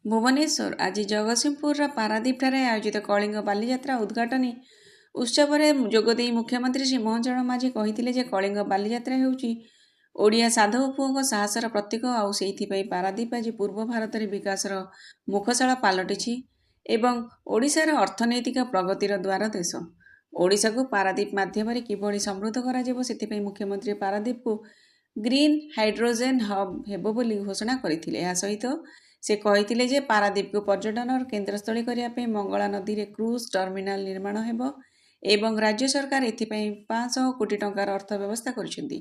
भुवनेश्वर आज जगतसिंहपुर पारादीपठारे आयोजित कलिंग बालीजात्रा उद्घाटनी उत्सव में जोगदे मुख्यमंत्री श्री मोहन चरण माझी कही कलिंग बालीजात्रा होउची ओडिया साधव पुओं साहसर प्रतीक आउ सेइथिपई पारादीप आज पूर्व भारत में विकासर मुखशाला पलटिछि एवं ओडिशार अर्थनैतिक प्रगतिर द्वार देश। ओडिशा को पारादीप माध्यम किभली समृद्ध कराजिबो सेथिपई मुख्यमंत्री पारादीप को ग्रीन हाइड्रोजेन हब हेबो बोली घोषणा करथिले। या सहित से कहिथिले जे पारादीप को पर्यटन केन्द्रस्थली करिया पे मंगला नदी रे क्रूज टर्मिनाल निर्माण हेबो एवं राज्य सरकार एथिपई 500 कोटी टंकार अर्थ व्यवस्था करिसेंती।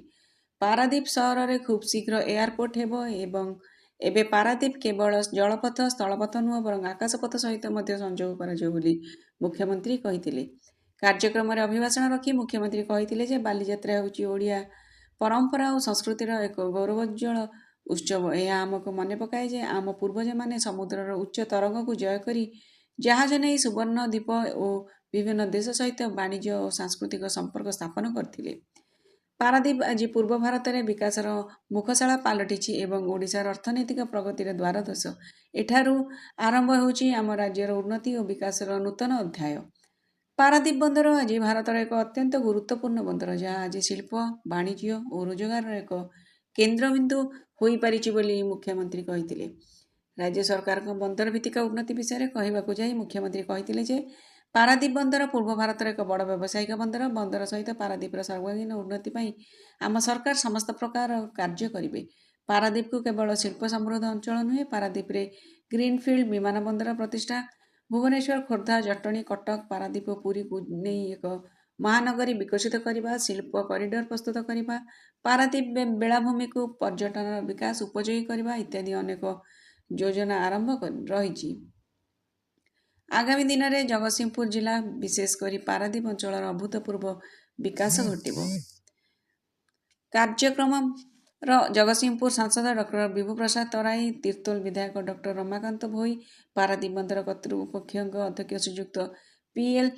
पारादीप सहर में खूब शीघ्र एयरपोर्ट हेबो एवं एबे पारादीप केवल जलपथ स्थलपथ नुह बरं आकाशपथ सहित मध्य संजोग कराजिबो बोली मुख्यमंत्री कहिथिले। कार्यक्रम में अभिभाषण रखी मुख्यमंत्री कहिथिले जे बालीजात्रा होउची ओडिया परंपरा और संस्कृतिर एक गौरवोज्ज्वल उत्सव। यह आमको मन पकाए जे आम पूर्वज माने समुद्रर उच्च तरंग को जय करी जहाज नहीं सुवर्ण द्वीप और विभिन्न देश सहित वाणिज्य और सांस्कृतिक संपर्क स्थापन करथिले। पारादीप आज पूर्व भारत में विकासर मुखशाला पलटिछि एवं ओडिशार अर्थनैतिक प्रगतिर द्वारदेश। एठारू आरंभ होउछि आम राज्यर उन्नति और विकासर नूतन अध्याय। पारादीप बंदर आज भारतर एक अत्यंत गुरुत्वपूर्ण बंदर जहाँ आज शिल्प वाणिज्य और रोजगार एक केन्द्रबिंदु होई पारिछि बोली मुख्यमंत्री कहिथिले। राज्य सरकार बंदर भित्तिक उन्नति विषय कहवाकू जाई मुख्यमंत्री कहिथिले जे पारादीप बंदर पूर्व भारतर एक बड़ व्यावसायिक बंदर। बंदर सहित पारादीपर सर्वांगीन उन्नति पाई आम सरकार समस्त प्रकार कार्य करिवे। पारादीप को केवल शिल्प समृद्ध अंचल नुहे, पारादीप रे ग्रीनफिल्ड विमान बंदर प्रतिष्ठा, भुवनेश्वर खोर्धा जटणी कटक पारादीप पुरी को नहीं एक महानगरी विकसित करने, शिल्प कॉरिडोर प्रस्तुत करने, पारादीप बेलाभूमि को पर्यटन विकास उपयोगी करने इत्यादि अनेक योजना आरंभ रही। आगामी दिन में जगतसिंहपुर जिला विशेषकर पारादीप अंचल अभूतपूर्व विकास घटिबो। कार्यक्रम जगतसिंहपुर सांसद डॉक्टर विभू प्रसाद तराई, तीर्तोल विधायक डॉक्टर रमाकांत भोई, पारादीप बंदर कर्तृपक्ष अध्यक्ष श्रीयुक्त पीएल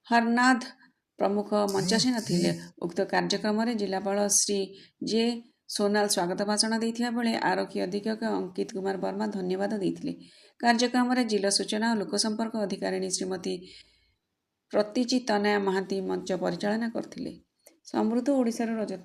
हरनाथ प्रमुख मंचासीन थिले। उक्त कार्यक्रम में जिलापाल श्री जे सोनाल स्वागत भाषण देथिबा बेले आरक्षी अधीक्षक अंकित कुमार वर्मा धन्यवाद देथिले। कार्यक्रम में जिला सूचना और लोकसंपर्क अधिकारिणी श्रीमती प्रतिची तनया महांती मंच परिचालना करथिले। समृद्ध ओडिशार रजत